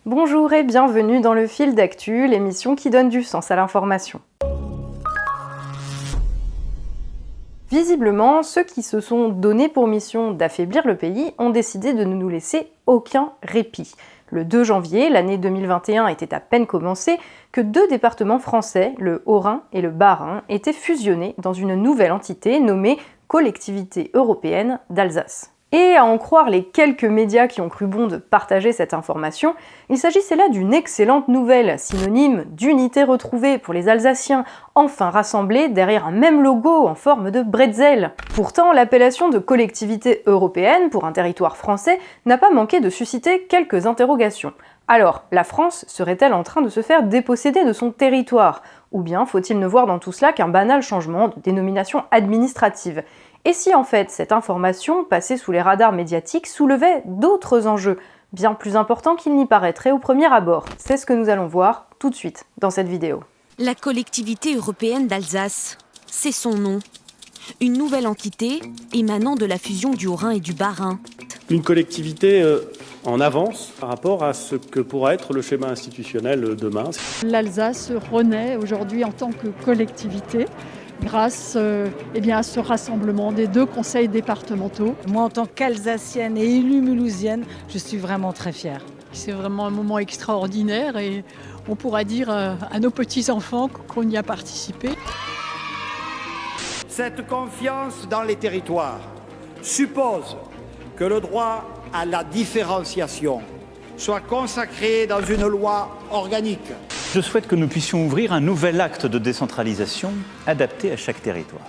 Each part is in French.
Bonjour et bienvenue dans le Fil d'actu, l'émission qui donne du sens à l'information. Visiblement, ceux qui se sont donnés pour mission d'affaiblir le pays ont décidé de ne nous laisser aucun répit. Le 2 janvier, l'année 2021 était à peine commencée, que deux départements français, le Haut-Rhin et le Bas-Rhin, étaient fusionnés dans une nouvelle entité nommée Collectivité européenne d'Alsace. Et à en croire les quelques médias qui ont cru bon de partager cette information, il s'agissait là d'une excellente nouvelle, synonyme d'unité retrouvée pour les Alsaciens, enfin rassemblés derrière un même logo en forme de bretzel. Pourtant, l'appellation de collectivité européenne pour un territoire français n'a pas manqué de susciter quelques interrogations. Alors, la France serait-elle en train de se faire déposséder de son territoire? Ou bien faut-il ne voir dans tout cela qu'un banal changement de dénomination administrative? Et si en fait cette information, passée sous les radars médiatiques, soulevait d'autres enjeux, bien plus importants qu'il n'y paraîtrait au premier abord? C'est ce que nous allons voir tout de suite dans cette vidéo. La collectivité européenne d'Alsace, c'est son nom. Une nouvelle entité émanant de la fusion du Haut-Rhin et du Bas-Rhin. Une collectivité en avance par rapport à ce que pourra être le schéma institutionnel demain. L'Alsace renaît aujourd'hui en tant que collectivité grâce à ce rassemblement des deux conseils départementaux. Moi, en tant qu'Alsacienne et élue mulhousienne, je suis vraiment très fière. C'est vraiment un moment extraordinaire et on pourra dire à nos petits-enfants qu'on y a participé. Cette confiance dans les territoires suppose que le droit à la différenciation soit consacré dans une loi organique. Je souhaite que nous puissions ouvrir un nouvel acte de décentralisation adapté à chaque territoire.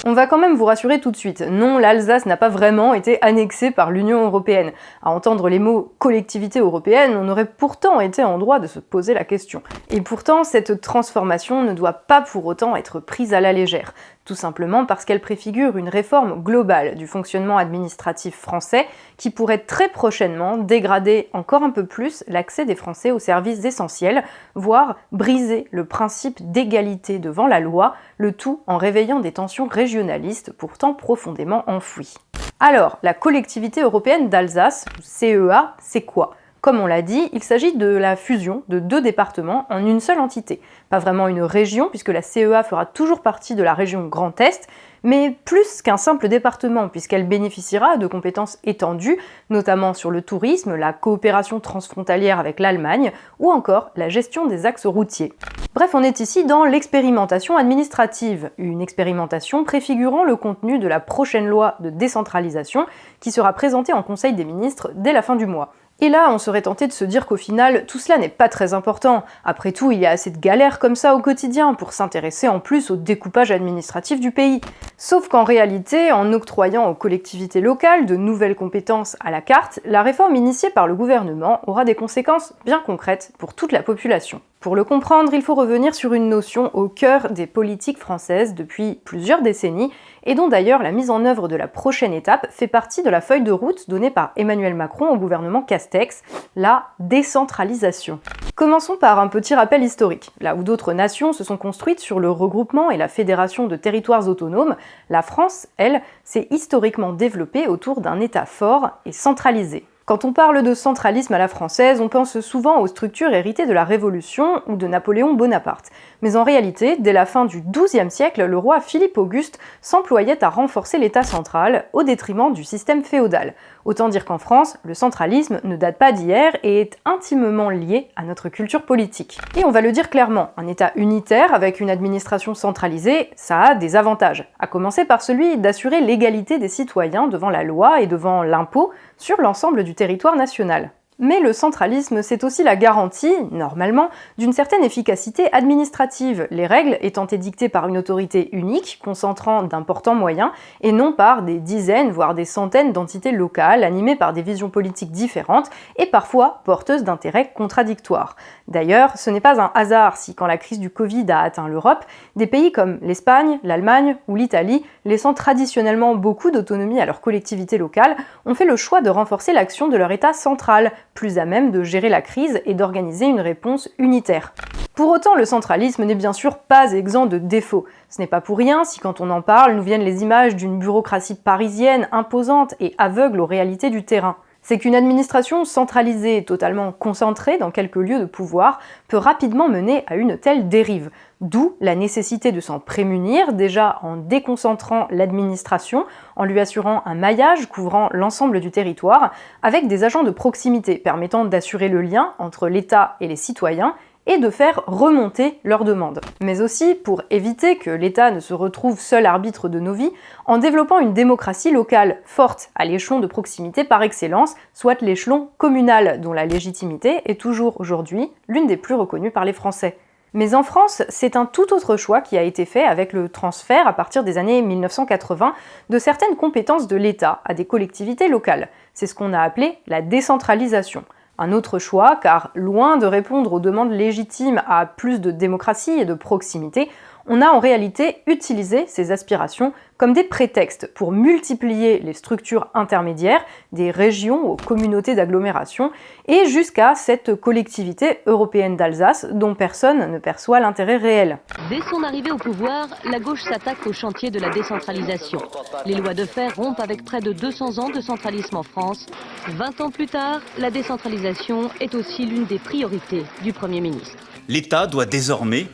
On va quand même vous rassurer tout de suite, non, l'Alsace n'a pas vraiment été annexée par l'Union européenne. À entendre les mots « collectivité européenne », on aurait pourtant été en droit de se poser la question. Et pourtant, cette transformation ne doit pas pour autant être prise à la légère. Tout simplement parce qu'elle préfigure une réforme globale du fonctionnement administratif français qui pourrait très prochainement dégrader encore un peu plus l'accès des Français aux services essentiels, voire briser le principe d'égalité devant la loi, le tout en réveillant des tensions régionalistes pourtant profondément enfouies. Alors, la collectivité européenne d'Alsace, ou CEA, c'est quoi ? Comme on l'a dit, il s'agit de la fusion de deux départements en une seule entité. Pas vraiment une région, puisque la CEA fera toujours partie de la région Grand Est, mais plus qu'un simple département, puisqu'elle bénéficiera de compétences étendues, notamment sur le tourisme, la coopération transfrontalière avec l'Allemagne, ou encore la gestion des axes routiers. Bref, on est ici dans l'expérimentation administrative, une expérimentation préfigurant le contenu de la prochaine loi de décentralisation qui sera présentée en Conseil des ministres dès la fin du mois. Et là, on serait tenté de se dire qu'au final, tout cela n'est pas très important. Après tout, il y a assez de galères comme ça au quotidien pour s'intéresser en plus au découpage administratif du pays. Sauf qu'en réalité, en octroyant aux collectivités locales de nouvelles compétences à la carte, la réforme initiée par le gouvernement aura des conséquences bien concrètes pour toute la population. Pour le comprendre, il faut revenir sur une notion au cœur des politiques françaises depuis plusieurs décennies, et dont d'ailleurs la mise en œuvre de la prochaine étape fait partie de la feuille de route donnée par Emmanuel Macron au gouvernement Castex, la décentralisation. Commençons par un petit rappel historique. Là où d'autres nations se sont construites sur le regroupement et la fédération de territoires autonomes, la France, elle, s'est historiquement développée autour d'un État fort et centralisé. Quand on parle de centralisme à la française, on pense souvent aux structures héritées de la Révolution ou de Napoléon Bonaparte. Mais en réalité, dès la fin du XIIe siècle, le roi Philippe Auguste s'employait à renforcer l'État central au détriment du système féodal. Autant dire qu'en France, le centralisme ne date pas d'hier et est intimement lié à notre culture politique. Et on va le dire clairement, un État unitaire avec une administration centralisée, ça a des avantages. À commencer par celui d'assurer l'égalité des citoyens devant la loi et devant l'impôt sur l'ensemble du territoire national. Mais le centralisme, c'est aussi la garantie, normalement, d'une certaine efficacité administrative, les règles étant édictées par une autorité unique, concentrant d'importants moyens, et non par des dizaines, voire des centaines d'entités locales, animées par des visions politiques différentes, et parfois porteuses d'intérêts contradictoires. D'ailleurs, ce n'est pas un hasard si, quand la crise du Covid a atteint l'Europe, des pays comme l'Espagne, l'Allemagne ou l'Italie, laissant traditionnellement beaucoup d'autonomie à leurs collectivités locales, ont fait le choix de renforcer l'action de leur État central, plus à même de gérer la crise et d'organiser une réponse unitaire. Pour autant, le centralisme n'est bien sûr pas exempt de défauts. Ce n'est pas pour rien si quand on en parle, nous viennent les images d'une bureaucratie parisienne imposante et aveugle aux réalités du terrain. c'est qu'une administration centralisée, totalement concentrée dans quelques lieux de pouvoir, peut rapidement mener à une telle dérive. D'où la nécessité de s'en prémunir, déjà en déconcentrant l'administration, en lui assurant un maillage couvrant l'ensemble du territoire, avec des agents de proximité permettant d'assurer le lien entre l'État et les citoyens, et de faire remonter leurs demandes. Mais aussi pour éviter que l'État ne se retrouve seul arbitre de nos vies, en développant une démocratie locale forte à l'échelon de proximité par excellence, soit l'échelon communal, dont la légitimité est toujours aujourd'hui l'une des plus reconnues par les Français. Mais en France, c'est un tout autre choix qui a été fait avec le transfert à partir des années 1980 de certaines compétences de l'État à des collectivités locales. C'est ce qu'on a appelé la décentralisation. Un autre choix, car loin de répondre aux demandes légitimes à plus de démocratie et de proximité, on a en réalité utilisé ces aspirations comme des prétextes pour multiplier les structures intermédiaires, des régions aux communautés d'agglomération, et jusqu'à cette collectivité européenne d'Alsace dont personne ne perçoit l'intérêt réel. Dès son arrivée au pouvoir, la gauche s'attaque au chantier de la décentralisation. Les lois de fer rompent avec près de 200 ans de centralisme en France. 20 ans plus tard, la décentralisation est aussi l'une des priorités du Premier ministre. L'État doit désormais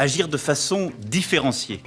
agir de façon différenciée,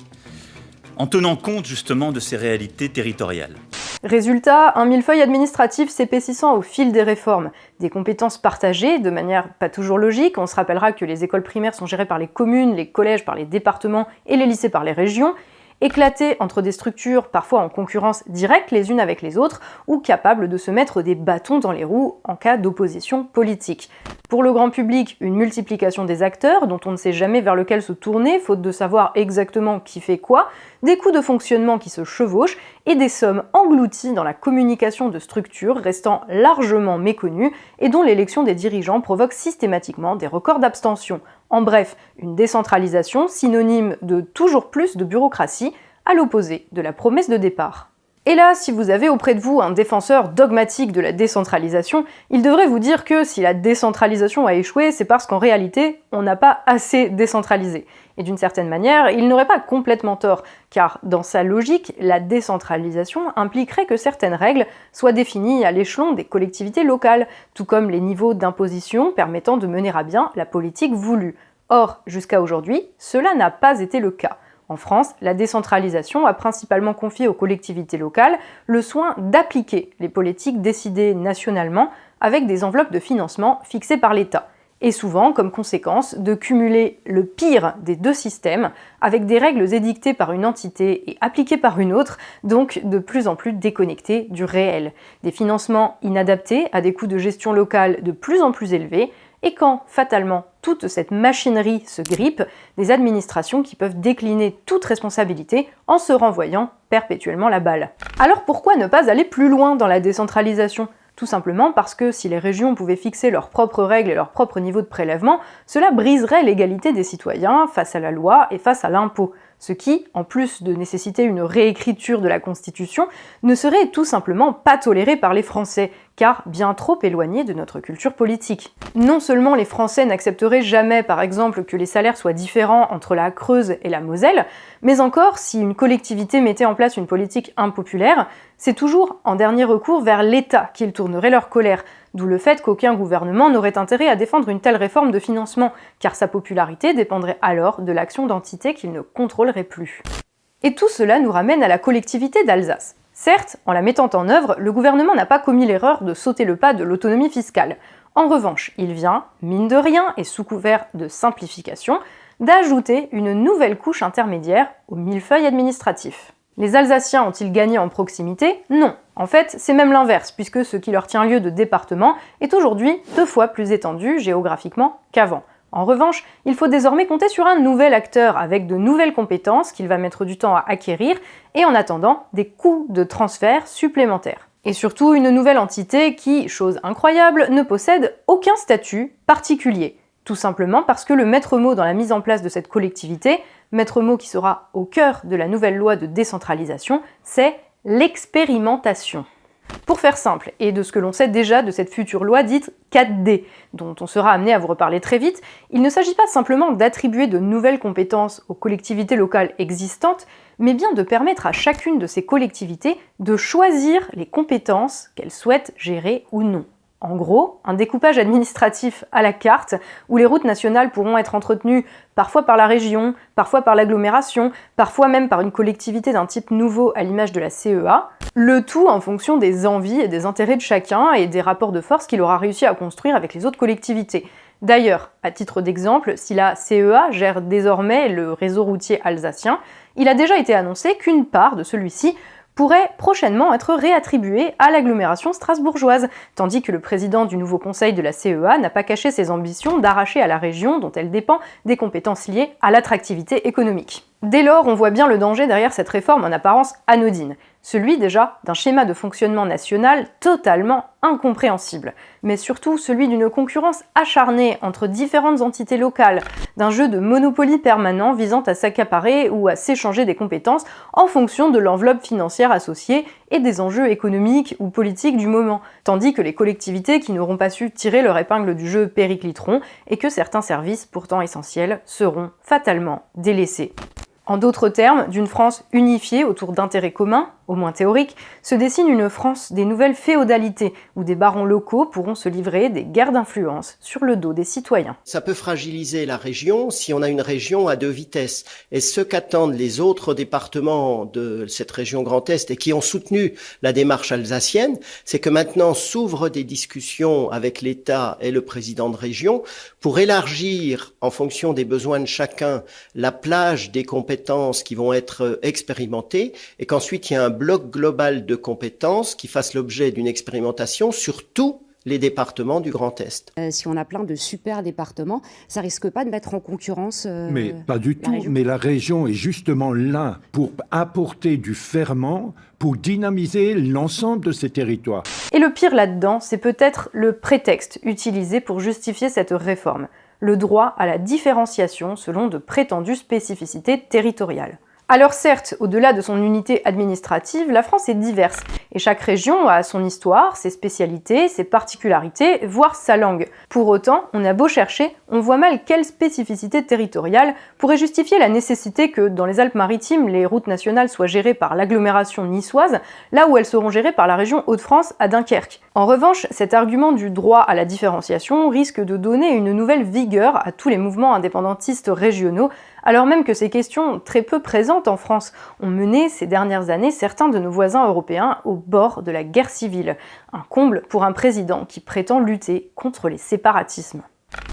en tenant compte justement de ces réalités territoriales. Résultat, un millefeuille administratif s'épaississant au fil des réformes, des compétences partagées de manière pas toujours logique. On se rappellera que les écoles primaires sont gérées par les communes, les collèges par les départements et les lycées par les régions, éclatées entre des structures parfois en concurrence directe les unes avec les autres, ou capables de se mettre des bâtons dans les roues en cas d'opposition politique. Pour le grand public, une multiplication des acteurs, dont on ne sait jamais vers lequel se tourner, faute de savoir exactement qui fait quoi, des coûts de fonctionnement qui se chevauchent, et des sommes englouties dans la communication de structures restant largement méconnues, et dont l'élection des dirigeants provoque systématiquement des records d'abstention. En bref, une décentralisation synonyme de toujours plus de bureaucratie, à l'opposé de la promesse de départ. Et là, si vous avez auprès de vous un défenseur dogmatique de la décentralisation, il devrait vous dire que si la décentralisation a échoué, c'est parce qu'en réalité, on n'a pas assez décentralisé. Et d'une certaine manière, il n'aurait pas complètement tort, car dans sa logique, la décentralisation impliquerait que certaines règles soient définies à l'échelon des collectivités locales, tout comme les niveaux d'imposition permettant de mener à bien la politique voulue. Or, jusqu'à aujourd'hui, cela n'a pas été le cas. En France, la décentralisation a principalement confié aux collectivités locales le soin d'appliquer les politiques décidées nationalement avec des enveloppes de financement fixées par l'État. Et souvent, comme conséquence, de cumuler le pire des deux systèmes avec des règles édictées par une entité et appliquées par une autre, donc de plus en plus déconnectées du réel. Des financements inadaptés à des coûts de gestion locale de plus en plus élevés, et quand, fatalement, toute cette machinerie se grippe, des administrations qui peuvent décliner toute responsabilité en se renvoyant perpétuellement la balle. Alors pourquoi ne pas aller plus loin dans la décentralisation ? Tout simplement parce que si les régions pouvaient fixer leurs propres règles et leur propre niveau de prélèvement, cela briserait l'égalité des citoyens face à la loi et face à l'impôt. Ce qui, en plus de nécessiter une réécriture de la Constitution, ne serait tout simplement pas toléré par les Français, car bien trop éloigné de notre culture politique. Non seulement les Français n'accepteraient jamais, par exemple, que les salaires soient différents entre la Creuse et la Moselle, mais encore, si une collectivité mettait en place une politique impopulaire, c'est toujours en dernier recours vers l'État qu'ils tourneraient leur colère, d'où le fait qu'aucun gouvernement n'aurait intérêt à défendre une telle réforme de financement, car sa popularité dépendrait alors de l'action d'entités qu'il ne contrôlerait plus. Et tout cela nous ramène à la collectivité d'Alsace. Certes, en la mettant en œuvre, le gouvernement n'a pas commis l'erreur de sauter le pas de l'autonomie fiscale. En revanche, il vient, mine de rien et sous couvert de simplification, d'ajouter une nouvelle couche intermédiaire au millefeuille administratif. Les Alsaciens ont-ils gagné en proximité ? Non. En fait, c'est même l'inverse, puisque ce qui leur tient lieu de département est aujourd'hui 2 fois plus étendu géographiquement qu'avant. En revanche, il faut désormais compter sur un nouvel acteur avec de nouvelles compétences qu'il va mettre du temps à acquérir et en attendant des coûts de transfert supplémentaires. Et surtout une nouvelle entité qui, chose incroyable, ne possède aucun statut particulier. Tout simplement parce que le maître mot dans la mise en place de cette collectivité, maître mot qui sera au cœur de la nouvelle loi de décentralisation, c'est l'expérimentation. Pour faire simple, et de ce que l'on sait déjà de cette future loi dite 4D, dont on sera amené à vous reparler très vite, il ne s'agit pas simplement d'attribuer de nouvelles compétences aux collectivités locales existantes, mais bien de permettre à chacune de ces collectivités de choisir les compétences qu'elles souhaitent gérer ou non. En gros, un découpage administratif à la carte, où les routes nationales pourront être entretenues parfois par la région, parfois par l'agglomération, parfois même par une collectivité d'un type nouveau à l'image de la CEA, le tout en fonction des envies et des intérêts de chacun et des rapports de force qu'il aura réussi à construire avec les autres collectivités. D'ailleurs, à titre d'exemple, si la CEA gère désormais le réseau routier alsacien, il a déjà été annoncé qu'une part de celui-ci pourrait prochainement être réattribuée à l'agglomération strasbourgeoise, tandis que le président du nouveau conseil de la CEA n'a pas caché ses ambitions d'arracher à la région dont elle dépend des compétences liées à l'attractivité économique. Dès lors, on voit bien le danger derrière cette réforme en apparence anodine, celui déjà d'un schéma de fonctionnement national totalement incompréhensible, mais surtout celui d'une concurrence acharnée entre différentes entités locales, d'un jeu de monopoly permanent visant à s'accaparer ou à s'échanger des compétences en fonction de l'enveloppe financière associée et des enjeux économiques ou politiques du moment, tandis que les collectivités qui n'auront pas su tirer leur épingle du jeu péricliteront et que certains services pourtant essentiels seront fatalement délaissés. En d'autres termes, d'une France unifiée autour d'intérêts communs, au moins théoriques, se dessine une France des nouvelles féodalités, où des barons locaux pourront se livrer des guerres d'influence sur le dos des citoyens. Ça peut fragiliser la région si on a une région à 2 vitesses. Et ce qu'attendent les autres départements de cette région Grand Est et qui ont soutenu la démarche alsacienne, c'est que maintenant s'ouvrent des discussions avec l'État et le président de région pour élargir, en fonction des besoins de chacun, la plage des compétences qui vont être expérimentées et qu'ensuite il y a un bloc global de compétences qui fasse l'objet d'une expérimentation sur tous les départements du Grand Est. Si on a plein de super départements, ça risque pas de mettre en concurrence Mais pas du tout. Mais la région est justement là pour apporter du ferment, pour dynamiser l'ensemble de ces territoires. Et le pire là-dedans, c'est peut-être le prétexte utilisé pour justifier cette réforme, le droit à la différenciation selon de prétendues spécificités territoriales. Alors certes, au-delà de son unité administrative, la France est diverse, et chaque région a son histoire, ses spécialités, ses particularités, voire sa langue. Pour autant, on a beau chercher, on voit mal quelle spécificité territoriale pourrait justifier la nécessité que, dans les Alpes-Maritimes, les routes nationales soient gérées par l'agglomération niçoise, là où elles seront gérées par la région Hauts-de-France à Dunkerque. En revanche, cet argument du droit à la différenciation risque de donner une nouvelle vigueur à tous les mouvements indépendantistes régionaux, alors même que ces questions, très peu présentes en France, ont mené ces dernières années certains de nos voisins européens au bord de la guerre civile. Un comble pour un président qui prétend lutter contre les séparatismes.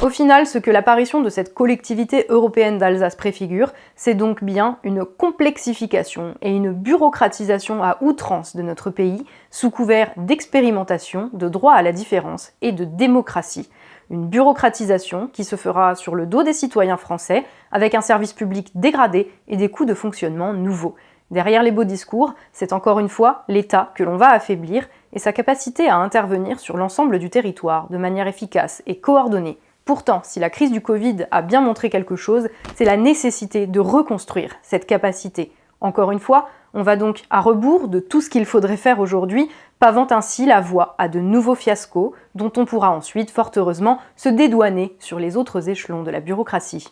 Au final, ce que l'apparition de cette collectivité européenne d'Alsace préfigure, c'est donc bien une complexification et une bureaucratisation à outrance de notre pays, sous couvert d'expérimentation, de droit à la différence et de démocratie. Une bureaucratisation qui se fera sur le dos des citoyens français, avec un service public dégradé et des coûts de fonctionnement nouveaux. Derrière les beaux discours, c'est encore une fois l'État que l'on va affaiblir et sa capacité à intervenir sur l'ensemble du territoire de manière efficace et coordonnée. Pourtant, si la crise du Covid a bien montré quelque chose, c'est la nécessité de reconstruire cette capacité. Encore une fois, on va donc à rebours de tout ce qu'il faudrait faire aujourd'hui, pavant ainsi la voie à de nouveaux fiascos dont on pourra ensuite, fort heureusement, se dédouaner sur les autres échelons de la bureaucratie.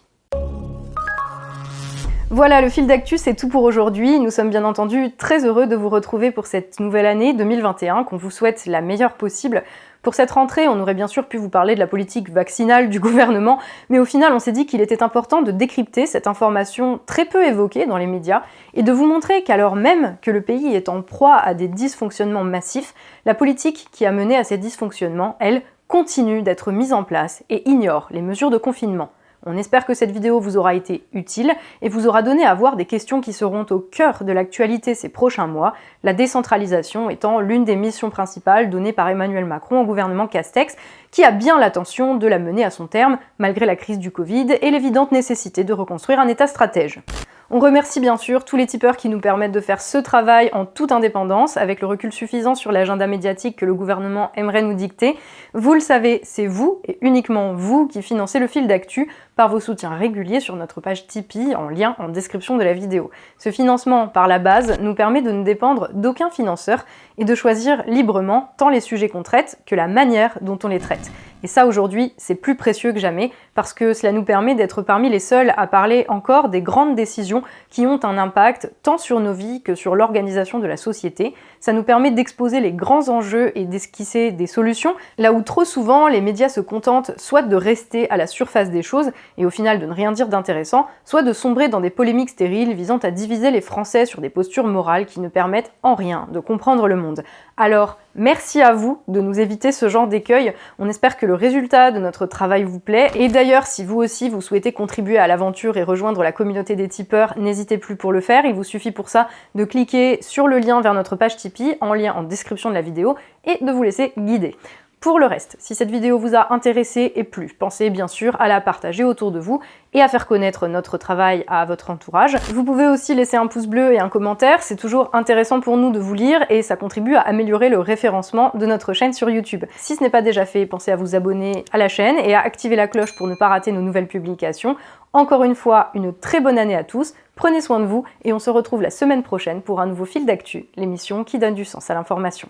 Voilà, le fil d'actu, c'est tout pour aujourd'hui. Nous sommes bien entendu très heureux de vous retrouver pour cette nouvelle année 2021, qu'on vous souhaite la meilleure possible. Pour cette rentrée, on aurait bien sûr pu vous parler de la politique vaccinale du gouvernement, mais au final, on s'est dit qu'il était important de décrypter cette information très peu évoquée dans les médias et de vous montrer qu'alors même que le pays est en proie à des dysfonctionnements massifs, la politique qui a mené à ces dysfonctionnements, elle, continue d'être mise en place et ignore les mesures de confinement. On espère que cette vidéo vous aura été utile et vous aura donné à voir des questions qui seront au cœur de l'actualité ces prochains mois, la décentralisation étant l'une des missions principales données par Emmanuel Macron au gouvernement Castex, qui a bien l'intention de la mener à son terme, malgré la crise du Covid et l'évidente nécessité de reconstruire un État stratège. On remercie bien sûr tous les tipeurs qui nous permettent de faire ce travail en toute indépendance, avec le recul suffisant sur l'agenda médiatique que le gouvernement aimerait nous dicter. Vous le savez, c'est vous, et uniquement vous, qui financez le fil d'actu par vos soutiens réguliers sur notre page Tipeee, en lien en description de la vidéo. Ce financement par la base nous permet de ne dépendre d'aucun financeur et de choisir librement tant les sujets qu'on traite que la manière dont on les traite. Et ça, aujourd'hui, c'est plus précieux que jamais, parce que cela nous permet d'être parmi les seuls à parler encore des grandes décisions qui ont un impact tant sur nos vies que sur l'organisation de la société. Ça nous permet d'exposer les grands enjeux et d'esquisser des solutions, là où trop souvent les médias se contentent soit de rester à la surface des choses, et au final de ne rien dire d'intéressant, soit de sombrer dans des polémiques stériles visant à diviser les Français sur des postures morales qui ne permettent en rien de comprendre le monde. Alors, merci à vous de nous éviter ce genre d'écueil. On espère que le résultat de notre travail vous plaît. Et d'ailleurs, si vous aussi vous souhaitez contribuer à l'aventure et rejoindre la communauté des tipeurs, n'hésitez plus pour le faire. Il vous suffit pour ça de cliquer sur le lien vers notre page Tipeee, en lien en description de la vidéo, et de vous laisser guider. Pour le reste, si cette vidéo vous a intéressé et plu, pensez bien sûr à la partager autour de vous et à faire connaître notre travail à votre entourage. Vous pouvez aussi laisser un pouce bleu et un commentaire, c'est toujours intéressant pour nous de vous lire et ça contribue à améliorer le référencement de notre chaîne sur YouTube. Si ce n'est pas déjà fait, pensez à vous abonner à la chaîne et à activer la cloche pour ne pas rater nos nouvelles publications. Encore une fois, une très bonne année à tous, prenez soin de vous et on se retrouve la semaine prochaine pour un nouveau fil d'actu, l'émission qui donne du sens à l'information.